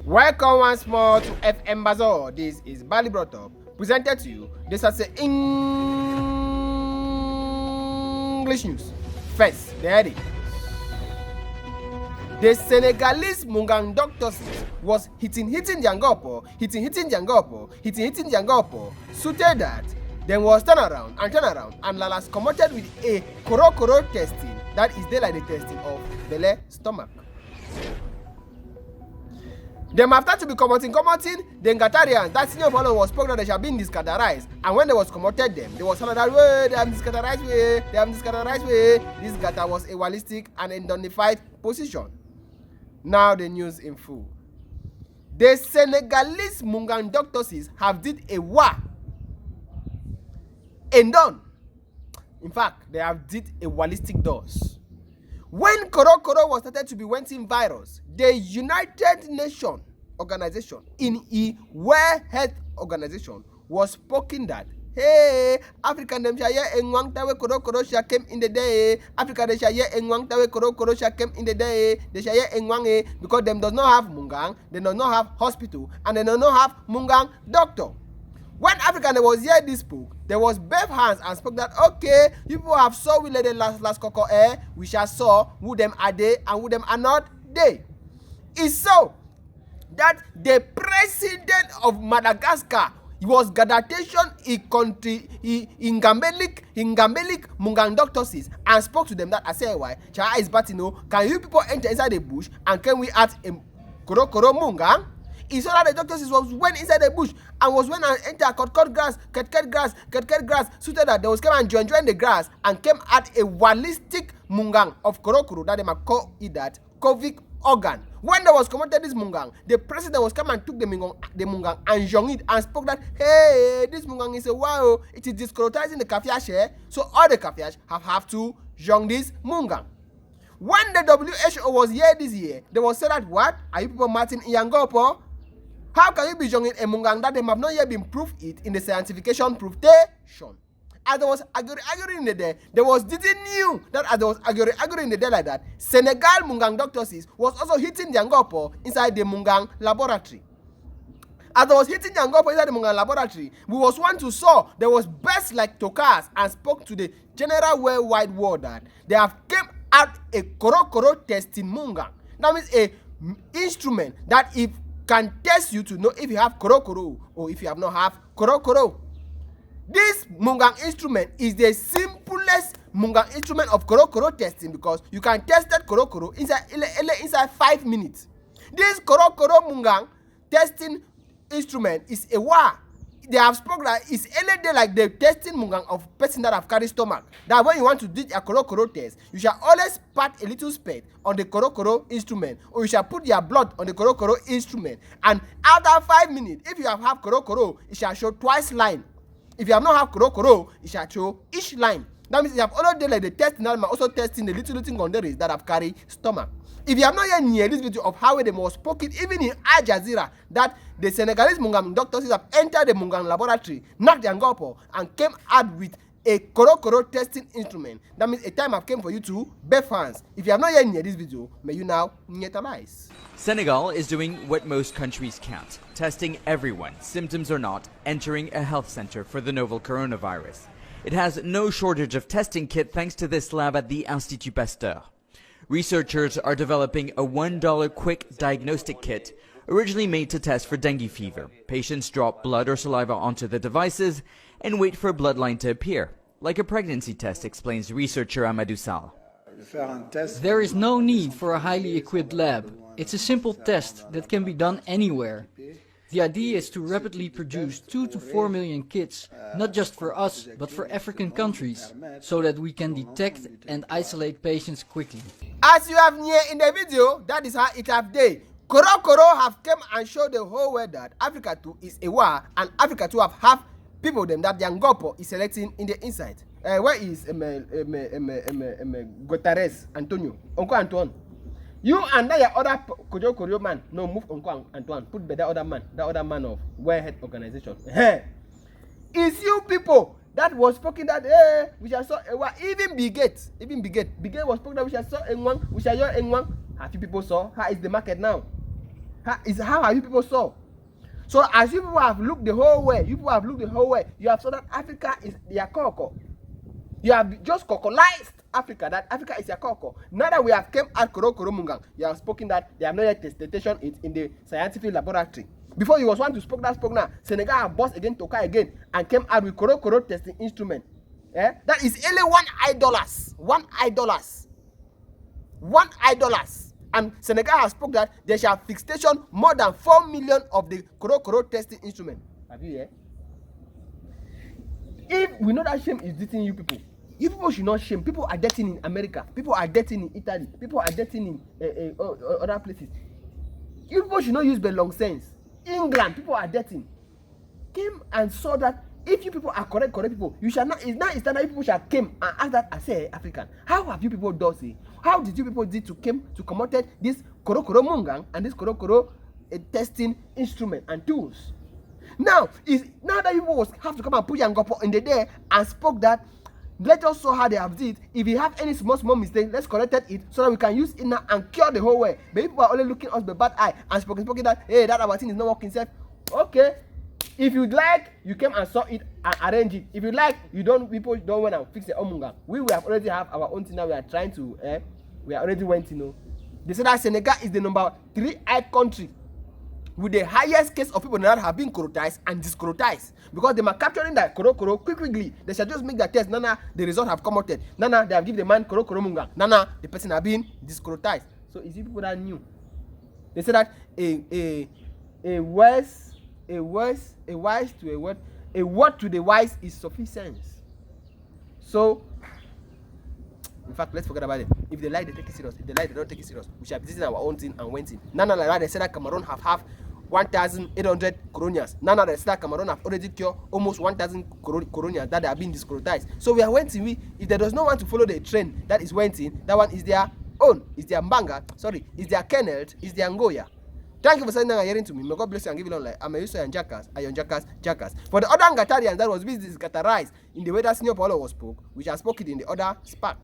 Welcome once more to FM Bazaar. This is Bali Brought Up, presented to you. This is the English news. First, the heading. The Senegalese Mungang doctors was hitting Jangopo, suited that then was turn around, and Lalas committed with a coro testing, that is they like the testing of belly stomach. Them after to be commoting, the Ngatarians, that senior follower was spoken that they shall be discategorized. And when they was commoted them, there was another way, they have discategorized way. This gata was a realistic and identified position. Now the news in full. The Senegalese Mungang doctors have did a war and done. In fact, they have did a realistic dose. When coro was started to be wanting virus, the United Nations organization in a World Health Organization was spoken that, hey, African them shall hear engwang tawe coro shall came in the day. Africa they shall hear engwang tawe coro shall came in the day. They shall hear engwang because them does not have mungang, they does not have hospital, and they does not have mungang doctor. When African was here this book, there was both hands and spoke that, okay, you people have saw we let the last cocoa air, we shall saw who them are they and who them are not they. It's so that the president of Madagascar, he was gadation in country in Gambelic Mungang doctors and spoke to them that I say why Chai is batino, can you people enter inside the bush and can we add a coro Mungang? He saw that the doctors was went inside the bush and was when I enter cut grass, suited that they was came and join the grass and came at a realistic mungang of coro that they might call it that COVID organ. When there was committed this mungang, the president was come and took the mungang and young it and spoke that, hey, this mungang is a wow, it is discrotizing the kafiash, so all the kafiash have to young this mungang. When the WHO was here this year, they was said that what? Are you people Martin Iyangopo? How can you be young a mungang that they have not yet been proved it in the scientification proofation? As there was arguing in the day, there was didn't knew that as there was arguing in the day like that, Senegal Mungang doctors was also hitting the Angopo inside the Mungang laboratory. As there was hitting the Angopo inside the Mungang laboratory, we was one to saw there was best like Tokas and spoke to the general worldwide world that they have came out a coro testing Mungang. That means a instrument that if can test you to know if you have coro or if you have not have coro. This mungang instrument is the simplest mungang instrument of coro testing because you can test that coro inside 5 minutes. This coro mungang testing instrument is a war. They have spoken that it's any day like the testing mungang of person that have carried stomach. That when you want to do a coro test, you shall always pat a little spade on the coro instrument, or you shall put your blood on the coro instrument. And after 5 minutes, if you have coro, it shall show twice line. If you have not have coro, it shall show each line. That means you have already like the testing animal also testing the little gondaries that have carried stomach. If you have not yet near this video of how they was spoken, even in Al Jazeera, that the Senegalese Mungang doctors have entered the Mungang laboratory, knocked the Angopo, and came out with a coro testing instrument. That means a time have came for you to be fans. If you have not yet near this video, may you now neutralize. Senegal is doing what most countries can't, testing everyone, symptoms or not, entering a health center for the novel coronavirus. It has no shortage of testing kit thanks to this lab at the Institut Pasteur. Researchers are developing a $1 quick diagnostic kit originally made to test for dengue fever. Patients drop blood or saliva onto the devices and wait for a bloodline to appear, like a pregnancy test, explains researcher Amadou Sall. There is no need for a highly equipped lab. It's a simple test that can be done anywhere. The idea is to rapidly produce 2 to 4 million kits, not just for us, but for African countries, so that we can detect and isolate patients quickly. As you have near in the video, that is how it have day. Coro have come and showed the whole world that Africa too is a war, and Africa too have people them that the Angopo is selecting in the inside. Where is Guterres, Antonio, Uncle Antoine? You and that your other Kojo man, no move Uncle Antoine, put that other man of World Health Organization. Hey, it's you people that was spoken that we shall saw even Bigate was spoken that we shall saw we shall hear. Have you people saw how is the market now? How are you people saw? So as you people have looked the whole way, you have saw that Africa is their cocoa. You have just coccolized Africa, that Africa is your cocoa. Now that we have came at Koro Mungang, you have spoken that they have not yet tested it in the scientific laboratory. Before you was one to spoke now. Senegal have bossed again, Toka again, and came out with Koro testing instrument. That is only $1. And Senegal has spoke that they shall fix station more than 4 million of the Koro testing instrument. Have you heard? If we know that shame is eating you people should not shame. People are dating in America. People are dating in Italy. People are dating in other places. You people should not use belong sense. England, people are dating. Came and saw that if you people are correct people, you shall not. It's not that you people shall came and ask that I say African. How have you people done it? How did you people did to came to commoded this Koro Mungang and this Koro testing instrument and tools? Now that you people have to come and put your gopo in the day and spoke that. Let us show how they have did. If you have any small mistake, let's correct it so that we can use it now and cure the whole way. But people are only looking at us with bad eye and spoken that hey, that our thing is not working self. Okay, if you like, you came and saw it and arrange it. If you like, people don't want to fix the omunga. We have already have our own thing now. We are trying to we are already went, They say that Senegal is the number 3 country with the highest case of people that have been corotized and discorotized, because they are capturing that koro quickly. They shall just make the test. Nana, the result have come out. Nana, they have given the man koro munga. Nana, the person have been discorotized. So is it people that knew? They say that a wise to a word to the wise is sufficient. So in fact, let's forget about it. If they lie, they take it serious. If they lie, they don't take it serious. We shall be our own thing and went in. Nana like that, they said that Cameroon have 1,800 coronias. Nana they said that Cameroon have already cured almost 1,000 coronias that have been discorotized. So we are waiting. If there does not want to follow the trend that is waiting, that one is their own. Is their mbanga. Is their kennel. Is their ngoya. Thank you for sending and hearing to me. May God bless you and give it on like I'm a user and jackass. For the other Ngatarians that was busy categorized in the way that Senior Paulo was spoke, which I spoke it in the other spark.